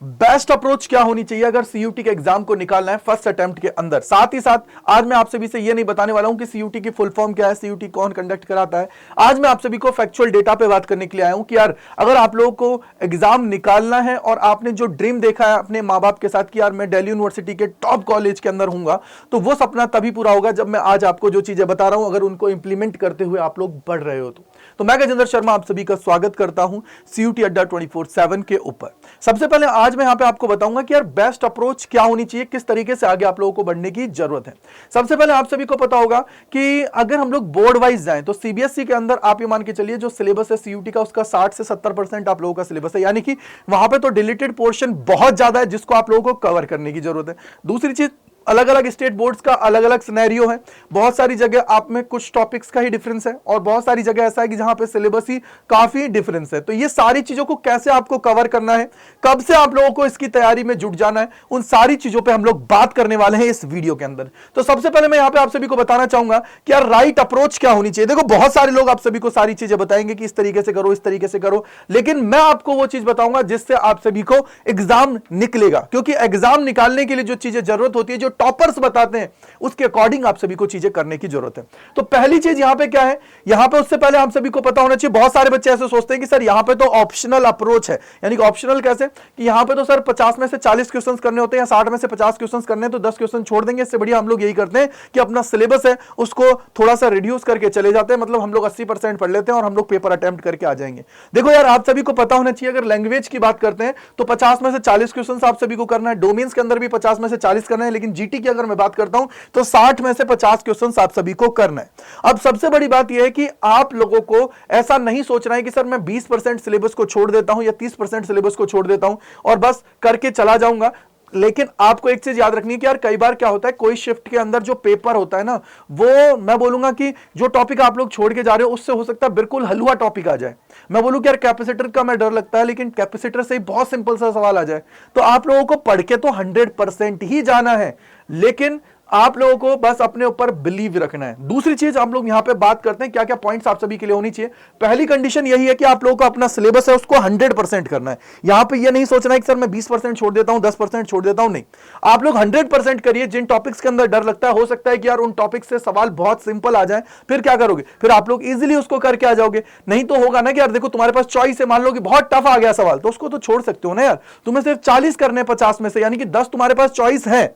Best approach क्या होनी चाहिए अगर सीयूटी के एग्जाम को निकालना है फर्स्ट अटेम्प्ट के अंदर। साथ ही साथ आज मैं आप सभी से ये नहीं बताने वाला हूं कि सीयूटी की फुल फॉर्म क्या है, सीयूटी कौन कंडक्ट कराता है। आज मैं आप सभी को फैक्चुअल डेटा पे बात करने के लिए आया हूं कि यार अगर आप लोगों को एग्जाम निकालना है और आपने जो ड्रीम देखा है अपने माँ बाप के साथ कि यार मैं दिल्ली यूनिवर्सिटी के टॉप कॉलेज के अंदर हूंगा, तो वो सपना तभी पूरा होगा जब मैं आज आपको जो चीजें बता रहा हूं अगर उनको इंप्लीमेंट करते हुए आप लोग बढ़ रहे हो तो मैं गजेंद्र शर्मा आप सभी का स्वागत करता हूं सीयूटी अड्डा 24/7 के ऊपर। सबसे पहले आज मैं यहां पे आपको बताऊंगा कि यार बेस्ट अप्रोच क्या होनी चाहिए, किस तरीके से आगे आप लोगों को बढ़ने की जरूरत है। सबसे पहले आप सभी को पता होगा कि अगर हम लोग बोर्ड वाइज जाएं तो सीबीएसई के अंदर आप ये मान के चलिए जो सिलेबस है सीयूटी का उसका 60 से 70% आप लोगों का सिलेबस है, यानी कि वहां पे तो डिलीटेड पोर्शन बहुत ज्यादा है जिसको आप लोगों को कवर करने की जरूरत है। दूसरी चीज, अलग अलग स्टेट बोर्ड्स का अलग अलग सिनेरियो है। बहुत सारी जगह आप में कुछ टॉपिक्स का ही डिफरेंस है और बहुत सारी जगह ऐसा है कि जहां पे सिलेबस ही काफी डिफरेंस है। तो ये सारी चीजों को कैसे आपको कवर करना है, कब से आप लोगों को इसकी तैयारी में जुट जाना है, उन सारी चीजों पे हम लोग बात करने वाले हैं इस वीडियो के अंदर। तो सबसे पहले मैं यहां पे आप सभी को बताना चाहूंगा कि यार राइट अप्रोच क्या होनी चाहिए। देखो बहुत सारे लोग आप सभी को सारी चीजें बताएंगे कि इस तरीके से करो, इस तरीके से करो, लेकिन मैं आपको वो चीज बताऊंगा जिससे आप सभी को एग्जाम निकलेगा। क्योंकि एग्जाम निकालने के लिए जो चीजें जरूरत होती है, जो टॉपर्स बताते हैं, उसके अकॉर्डिंग आप सभी को चीजें करने की जरूरत है। तो पहली चीज यहां पे क्या है, यहां पे उससे पहले आप सभी को पता होना चाहिए, बहुत सारे बच्चे ऐसे सोचते हैं कि सर यहां पे तो ऑप्शनल अप्रोच है। यानी कि ऑप्शनल कैसे कि यहां पे तो सर 50 में से 40 क्वेश्चंस करने होते हैं या 60 में से 50 क्वेश्चंस करने हैं तो 10 क्वेश्चन छोड़ देंगे। इससे बढ़िया हम लोग यही करते हैं कि अपना सिलेबस है उसको थोड़ा सा रिड्यूस करके चले जाते हैं, मतलब हम लोग 80% पढ़ लेते हैं और हम लोग पेपर अटेम्प्ट करके आ जाएंगे। देखो यार आप सभी को पता होना चाहिए, अगर लैंग्वेज की बात करते हैं तो 50 में से 40 क्वेश्चंस आप सभी को करना है। डोमेन्स के अंदर भी 50 में से 40 करना है, लेकिन जीटी की अगर मैं बात करता हूं तो 60 में से 50 क्वेश्चंस आप सभी को करना है। अब सबसे बड़ी बात यह है कि आप लोगों को ऐसा नहीं सोचना है कि सर मैं 20% सिलेबस को छोड़ देता हूं या 30% सिलेबस को छोड़ देता हूं और बस करके चला जाऊंगा। लेकिन आपको एक चीज याद रखनी है कि यार कई बार क्या होता है, कोई शिफ्ट के अंदर जो पेपर होता है ना, वो मैं बोलूंगा कि जो टॉपिक आप लोग छोड़ के जा रहे हो उससे हो सकता है बिल्कुल हलवा टॉपिक आ जाए। मैं बोलूं कि यार कैपेसिटर का मैं डर लगता है, लेकिन कैपेसिटर से ही बहुत सिंपल सा सवाल आ जाए। तो आप लोगों को पढ़ के तो 100% ही जाना है, लेकिन आप लोगों को बस अपने ऊपर बिलीव रखना है। दूसरी चीज हम लोग यहां पे बात करते हैं क्या क्या पॉइंट्स आप सभी के लिए होनी चाहिए। पहली कंडीशन यही है कि आप लोगों को अपना सिलेबस है उसको 100% करना है। यहां पे ये नहीं सोचना है कि सर मैं 20% छोड़ देता हूं, 10% छोड़ देता हूं, नहीं। आप लोग 100% करिए। जिन टॉपिक्स के अंदर डर लगता है, हो सकता है कि यार उन टॉपिक्स से सवाल बहुत सिंपल आ जाए, फिर क्या करोगे, फिर आप लोग इजीली उसको करके आ जाओगे। नहीं तो होगा ना कि यार देखो तुम्हारे पास चॉइस है, मान लो कि बहुत टफ आ गया सवाल, तो उसको तो छोड़ सकते हो ना यार। तुम्हें सिर्फ 40 करने 50 में से, यानी कि 10 तुम्हारे पास चॉइस है।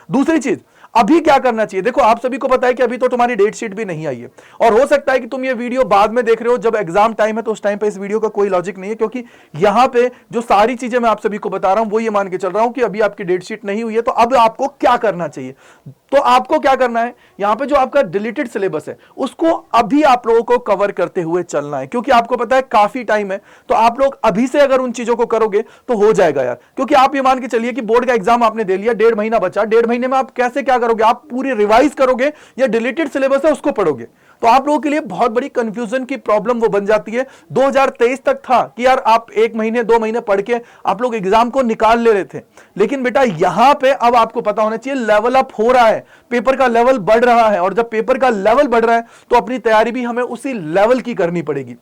दूसरी चीज, अभी क्या करना चाहिए, देखो आप सभी को पता है कि अभी तो तुम्हारी डेट शीट भी नहीं आई है और हो सकता है कि तुम ये वीडियो बाद में देख रहे हो जब एग्जाम टाइम है, तो उस टाइम पे इस वीडियो का कोई लॉजिक नहीं है। क्योंकि यहां पे जो सारी चीजें मैं आप सभी को बता रहा हूं वो ये मान के चल रहा हूं कि अभी आपकी डेट शीट नहीं हुई है। तो अब आपको क्या करना चाहिए, तो आपको क्या करना है, यहां पे जो आपका डिलीटेड सिलेबस है उसको अभी आप लोगों को कवर करते हुए चलना है। क्योंकि आपको पता है काफी टाइम है, तो आप लोग अभी से अगर उन चीजों को करोगे तो हो जाएगा यार। क्योंकि आप ये मान के चलिए कि बोर्ड का एग्जाम आपने दे लिया, 1.5 महीना बचा, 1.5 महीने में आप कैसे क्या करोगे, आप पूरी रिवाइज करोगे या डिलीटेड सिलेबस है उसको पढ़ोगे। तो आप लोगों के लिए बहुत बड़ी कंफ्यूजन की प्रॉब्लम वो बन जाती है। 2023 तक था कि यार आप 1 महीने 2 महीने पढ़ के आप लोग एग्जाम को निकाल ले रहे थे, लेकिन बेटा यहां पे अब आपको पता होना चाहिए लेवल अप हो रहा है, पेपर का लेवल बढ़ रहा है। और जब पेपर का लेवल बढ़ रहा है तो अपनी तैयारी भी हमें उसी लेवल की करनी पड़ेगी।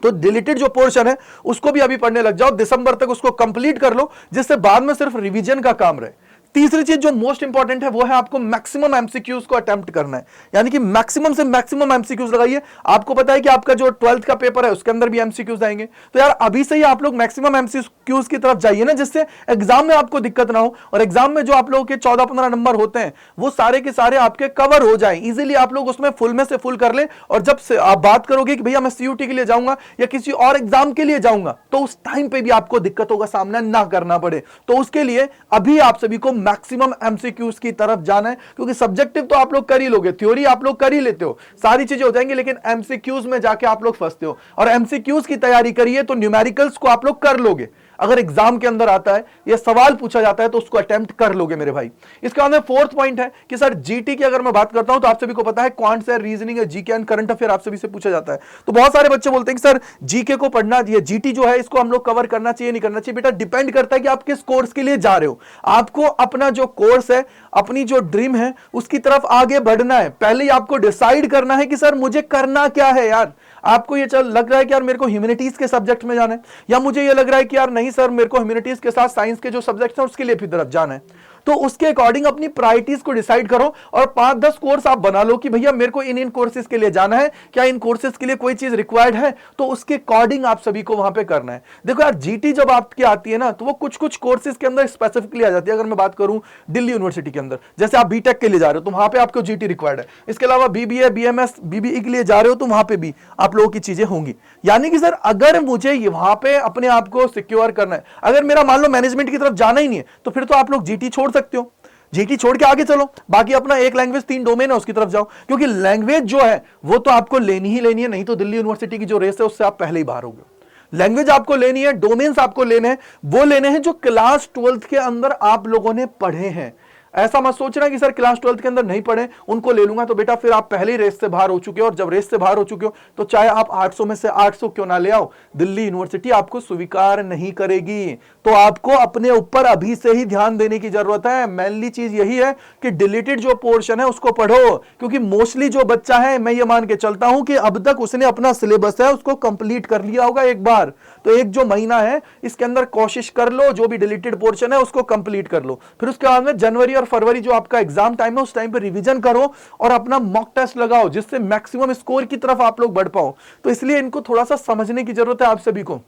तो डिलीटेड जो पोर्शन है उसको भी अभी पढ़ने लग जाओ, दिसंबर तक उसको कंप्लीट कर लो, जिससे बाद में सिर्फ रिवीजन का काम रहे। तीसरी चीज जो मोस्ट इंपॉर्टेंट है वो है आपको मैक्सिमम एमसीक्यूज को अटेम्प्ट करना है। यानी कि मैक्सिमम से मैक्सिमम एमसीक्यूज लगाइए। आपको पता है कि आपका जो 12th का पेपर है उसके अंदर भी एमसीक्यूज आएंगे, तो यार अभी से ही आप लोग मैक्सिमम एमसीक्यूज की तरफ जाइए ना, जिससे एग्जाम में आपको दिक्कत ना हो और एग्जाम में जो आप लोगों के 14-15 नंबर होते हैं वो सारे के सारे आपके कवर हो जाए इजीली। आप लोग उसमें फुल में से फुल कर ले, और जब से आप बात करोगे कि भैया मैं सीयूटी के लिए जाऊंगा या किसी और एग्जाम के लिए जाऊंगा, तो उस टाइम पे भी आपको दिक्कतों का सामना ना करना पड़े। तो उसके लिए अभी आप सभी को मैक्सिमम एमसीक्यूज की तरफ जाना है। क्योंकि सब्जेक्टिव तो आप लोग कर ही लोगे, थ्योरी आप लोग कर ही लेते हो, सारी चीजें हो जाएंगी, लेकिन एमसीक्यूज में जाके आप लोग फंसते हो। और एमसीक्यूज की तैयारी करिए तो न्यूमेरिकल्स को आप लोग कर लोगे। अगर एग्जाम के अंदर आता है या सवाल पूछा जाता है तो उसको अटेम्प्ट कर लोगे मेरे भाई। इसके बाद में फोर्थ पॉइंट है कि सर जीटी की अगर मैं बात करता हूं तो आप सभी को पता है क्वांट्स है, रीजनिंग है, जीके एंड करंट अफेयर आप सभी से पूछा जाता है। तो बहुत सारे बच्चे बोलते हैं कि सर जीके को पढ़ना चाहिए, जीटी जो है इसको हम लोग कवर करना चाहिए नहीं करना चाहिए। बेटा डिपेंड करता है कि आप किस कोर्स के लिए जा रहे हो। आपको अपना जो कोर्स है, अपनी जो ड्रीम है उसकी तरफ आगे बढ़ना है। पहले ही आपको डिसाइड करना है कि सर मुझे करना क्या है यार। आपको ये चल लग रहा है कि यार मेरे को ह्यूमैनिटीज के सब्जेक्ट में जाना है, या मुझे ये लग रहा है कि यार नहीं सर मेरे को ह्यूमैनिटीज के साथ साइंस के जो सब्जेक्ट्स हैं उसके लिए भी तरफ जाना है, तो उसके अकॉर्डिंग अपनी प्रायोरिटीज को डिसाइड करो और 5-10 कोर्स आप बना लो कि भैया मेरे को इन कोर्सेज के लिए जाना है, क्या इन कोर्सेज के लिए कोई चीज रिक्वायर्ड है, तो उसके अकॉर्डिंग आप सभी को वहां पे करना है। देखो यार जीटी जब आपकी आती है ना तो वो कुछ कुछ कोर्सेज के अंदर स्पेसिफिकली आ जाती है। अगर मैं बात करूं दिल्ली यूनिवर्सिटी के अंदर, जैसे आप बीटेक के लिए जा रहे हो तो वहां पे आपको जीटी रिक्वायर्ड है, इसके अलावा बीबीए बीएमएस बीबीई के लिए जा रहे हो तो वहां पे भी आप लोगों की चीजें होंगी। यानी कि सर अगर मुझे वहां पे अपने आप को सिक्योर करना है, अगर मेरा मान लो मैनेजमेंट की तरफ जाना ही नहीं है, तो फिर तो आप लोग जीटी छोड़ सकते हो, जीटी छोड़ के आगे चलो, बाकी अपना एक लैंग्वेज 3 डोमेन है उसकी तरफ जाओ, क्योंकि लैंग्वेज जो है वो तो आपको लेनी ही लेनी है, नहीं तो दिल्ली यूनिवर्सिटी की जो रेस है उससे आप पहले ही बाहर हो गए। लैंग्वेज आपको लेनी है, डोमेन्स आपको लेने हैं, वो लेने हैं जो क्लास 12th के अंदर आप लोगों ने पढ़े हैं। ऐसा मत सोचना कि सर क्लास 12th के अंदर नहीं पढ़े उनको ले लूंगा, तो बेटा फिर आप पहले ही रेस से बाहर हो चुके हो, और जब रेस से बाहर हो चुके हो तो चाहे आप 800 में से 800 क्यों ना ले आओ, दिल्ली यूनिवर्सिटी आपको स्वीकार नहीं करेगी। तो आपको अपने ऊपर अभी से ही ध्यान देने की जरूरत है। मेनली चीज यही है कि डिलीटेड जो पोर्शन है उसको पढ़ो, क्योंकि मोस्टली जो बच्चा है मैं ये मान के चलता हूं कि अब तक उसने अपना सिलेबस है उसको कंप्लीट कर लिया होगा एक बार, तो एक जो महीना है इसके अंदर कोशिश कर लो जो भी डिलीटेड पोर्शन है उसको कंप्लीट कर लो, फिर उसके बाद में जनवरी फरवरी जो आपका एग्जाम टाइम है उस टाइम पे रिवीजन करो और अपना मॉक टेस्ट लगाओ, जिससे मैक्सिमम स्कोर की तरफ आप लोग बढ़ पाओ। तो इसलिए इनको थोड़ा सा समझने की जरूरत है आप सभी को।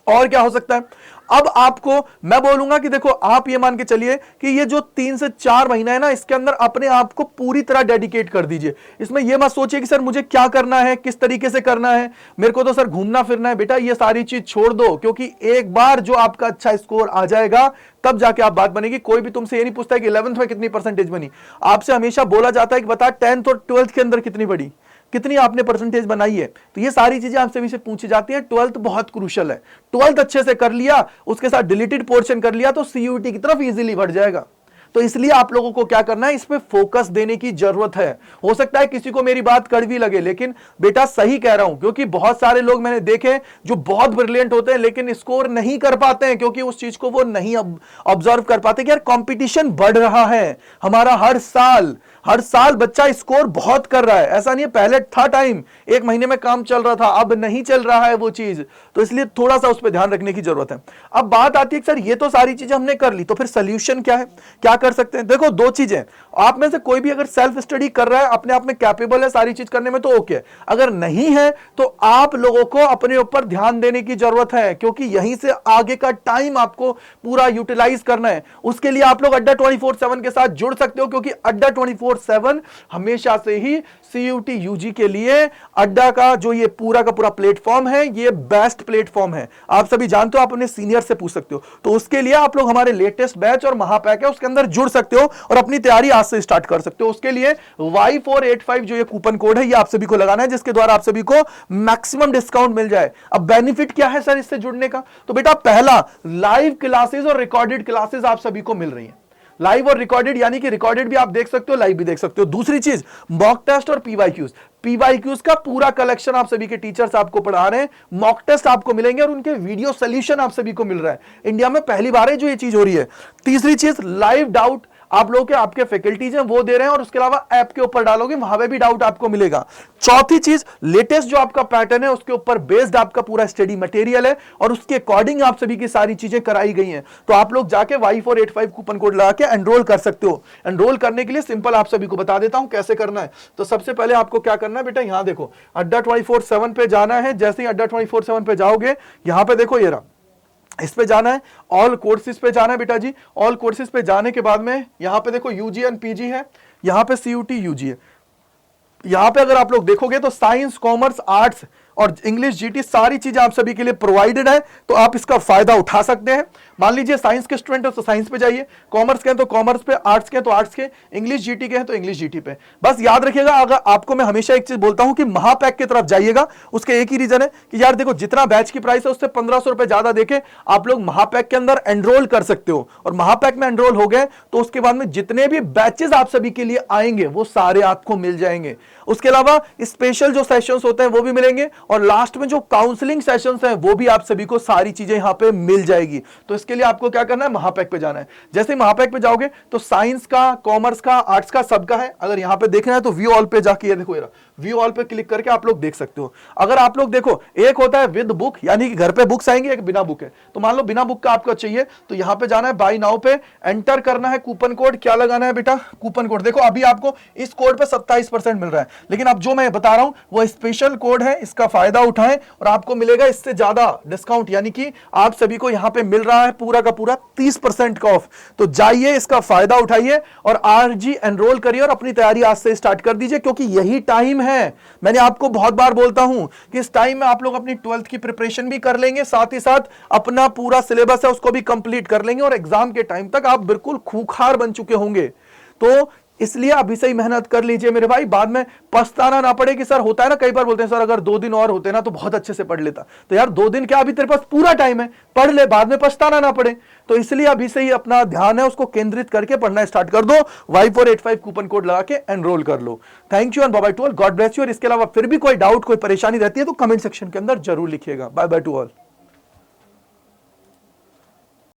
और क्या हो सकता है, अब आपको मैं बोलूंगा कि देखो आप ये मान के चलिए कि ये जो 3 से 4 महीना है ना, इसके अंदर अपने आप को पूरी तरह डेडिकेट कर दीजिए। इसमें ये मत सोचिए कि सर मुझे क्या करना है, किस तरीके से करना है, मेरे को तो सर घूमना फिरना है। बेटा ये सारी चीज छोड़ दो, क्योंकि एक बार जो आपका अच्छा स्कोर आ जाएगा तब जाके आप बात बनेगी। कोई भी तुमसे ये नहीं पूछता है कि 11th में कितनी परसेंटेज बनी, आपसे हमेशा बोला जाता है कि बता 10th और 12th के अंदर कितनी बड़ी, कितनी आपने परसेंटेज बनाई है। तो ये सारी चीजें आपसे भी से पूछी जाती है। 12th बहुत क्रूशियल है, 12th अच्छे से कर लिया, उसके साथ डिलीटेड पोर्शन कर लिया तो सीयूटी की तरफ इजीली बढ़ जाएगा। तो इसलिए आप लोगों को क्या करना है, इस पे फोकस देने की जरूरत है। हो सकता है किसी को मेरी बात कड़वी लगे, लेकिन बेटा सही कह रहा हूं, क्योंकि बहुत सारे लोग मैंने देखे जो बहुत ब्रिलियंट होते हैं लेकिन स्कोर नहीं कर पाते हैं, क्योंकि उस चीज को वो नहीं ऑब्जर्व कर पाते कि यार कंपटीशन बढ़ रहा है हमारा। हर साल बच्चा स्कोर बहुत कर रहा है, ऐसा नहीं है पहले था टाइम 1 महीने में काम चल रहा था, अब नहीं चल रहा है वो चीज। तो इसलिए थोड़ा सा उस पर ध्यान रखने की जरूरत है। अब बात आती है सर ये तो सारी चीजें हमने कर ली, तो फिर सोल्यूशन क्या है, क्या कर सकते हैं। देखो 2 चीजें, आप में से कोई भी अगर सेल्फ स्टडी कर रहा है, अपने आप में कैपेबल है सारी चीज करने में, तो ओके। अगर नहीं है तो आप लोगों को अपने ऊपर ध्यान देने की जरूरत है, क्योंकि यहीं से आगे का टाइम आपको पूरा यूटिलाइज करना है। उसके लिए आप लोग अड्डा 24/7 के साथ जुड़ सकते हो, क्योंकि अड्डा 24/7 हमेशा से ही सीयूटी यूजी के लिए अड्डा का जो ये पूरा का पूरा प्लेटफॉर्म है, ये बेस्ट प्लेटफॉर्म है। आप सभी जानते हो, आप अपने सीनियर से पूछ सकते हो। तो उसके लिए आप लोग हमारे लेटेस्ट बैच और महापैक है उसके अंदर जुड़ सकते हो और अपनी तैयारी आज से स्टार्ट कर सकते हो। उसके लिए Y485 जो ये कूपन कोड है ये आप सभी को लगाना है, जिसके द्वारा आप सभी को मैक्सिमम डिस्काउंट मिल जाए। अब बेनिफिट क्या है सर इससे जुड़ने का, तो बेटा पहला, लाइव क्लासेस और रिकॉर्डेड क्लासेस आप सभी को मिल रही हैं। लाइव और रिकॉर्डेड, यानी कि रिकॉर्डेड भी आप देख सकते हो, लाइव भी देख सकते हो। दूसरी चीज, मॉक टेस्ट और पीवाईक्यूज का पूरा कलेक्शन आप सभी के टीचर्स आपको पढ़ा रहे हैं। मॉक टेस्ट आपको मिलेंगे और उनके वीडियो सोल्यूशन आप सभी को मिल रहा है। इंडिया में पहली बार है जो ये चीज हो रही है। तीसरी चीज, लाइव डाउट आप लोग के आपके फैकल्टीज हैं वो दे रहे हैं, और उसके अलावा ऐप के ऊपर डालोगे वहां पे भी डाउट आपको मिलेगा। चौथी चीज, लेटेस्ट जो आपका पैटर्न है उसके ऊपर बेस्ड आपका पूरा स्टडी मटेरियल है और उसके अकॉर्डिंग आप सभी की सारी चीजें कराई गई हैं। तो आप लोग जाके Y485 कूपन कोड लगा के एनरोल कर सकते हो। एनरोल करने के लिए सिंपल आप सभी को बता देता हूं कैसे करना है। तो सबसे पहले आपको क्या करना है बेटा, यहां देखो अड्डा 24/7 पे जाना है। जैसे ही अड्डा 24/7 पे जाओगे, यहां पे देखो ये रहा, इस पे जाना है, ऑल कोर्सेज पे जाना है बेटा जी। ऑल कोर्सेज पे जाने के बाद में यहां पे देखो यूजी एंड पीजी है, यहां पे सीयूटी यूजी है। यहां पे अगर आप लोग देखोगे तो साइंस, कॉमर्स, आर्ट्स और इंग्लिश जीटी सारी चीजें आप सभी के लिए प्रोवाइडेड है, तो आप इसका फायदा उठा सकते हैं। मान लीजिए साइंस के स्टूडेंट हो तो साइंस पे जाइए, कॉमर्स के हैं तो कॉमर्स पे, आर्ट्स के हैं तो आर्ट्स के, इंग्लिश जीटी के हैं तो इंग्लिश जीटी पे। बस याद रखिएगा, अगर आपको मैं हमेशा एक चीज बोलता हूं कि महापैक की तरफ जाइएगा। उसके एक ही रीजन है कि यार देखो जितना बैच की प्राइस है उससे 1500 रुपए ज्यादा देके आप लोग महापैक के अंदर एनरोल कर सकते हो, और महापैक में एनरोल हो गए तो उसके बाद में जितने भी बैचेस आप सभी के लिए आएंगे वो सारे आपको मिल जाएंगे। उसके अलावा स्पेशल जो सेशंस होते हैं वो भी मिलेंगे, और लास्ट में जो काउंसलिंग सेशंस हैं वो भी आप सभी को सारी चीजें यहां पे मिल जाएगी। तो इसके लिए आपको क्या करना है, महापैक पे जाना है। जैसे महापैक पे जाओगे तो साइंस का, कॉमर्स का, आर्ट्स का, सबका है। अगर यहां पे देखना है तो व्यू ऑल पे जाके, ये देखो, ये व्यू ऑल पे क्लिक करके आप लोग देख सकते हो। अगर आप लोग देखो, एक होता है विद बुक, यानी कि घर पे बुक्स आएंगे, एक बिना बुक है। तो मान लो बिना बुक का आपको चाहिए तो यहां पे जाना है, बाय नाउ पे एंटर करना है, कूपन कोड क्या लगाना है बेटा, कूपन कोड। देखो अभी आपको इस कोड पे 27% मिल रहा है, लेकिन अब जो मैं बता रहा हूं वो स्पेशल कोड है, इसका फायदा उठाएं और आपको मिलेगा इससे ज्यादा डिस्काउंट, यानी कि आप सभी को यहां पे मिल रहा है पूरा का पूरा 30% का ऑफ। तो जाइए, इसका फायदा उठाइए और आरजी एनरोल करिए और अपनी तैयारी आज से स्टार्ट कर दीजिए, क्योंकि यही टाइम है। मैंने आपको बहुत बार बोलता हूं कि इस टाइम में आप लोग अपनी 12th की प्रिपरेशन भी कर लेंगे, साथ ही साथ अपना पूरा सिलेबस है उसको भी कंप्लीट कर लेंगे और एग्जाम के टाइम तक आप बिल्कुल खूंखार बन चुके होंगे। तो इसलिए अभी से ही मेहनत कर लीजिए मेरे भाई, बाद में पछताना ना पड़े कि सर, होता है ना कई बार बोलते हैं सर अगर 2 दिन और होते ना तो बहुत अच्छे से पढ़ लेता। तो यार 2 दिन क्या, अभी तेरे पास पूरा टाइम है, पढ़ ले, बाद में पछताना ना पड़े। तो इसलिए अभी से ही अपना ध्यान है उसको केंद्रित करके पढ़ना स्टार्ट कर दो। Y485 कूपन कोड लगा के एनरोल कर लो। Thank you and bye bye to all, God bless you. और इसके अलावा फिर भी कोई डाउट, कोई परेशानी रहती है तो कमेंट सेक्शन के अंदर जरूर लिखिएगा। Bye bye to all.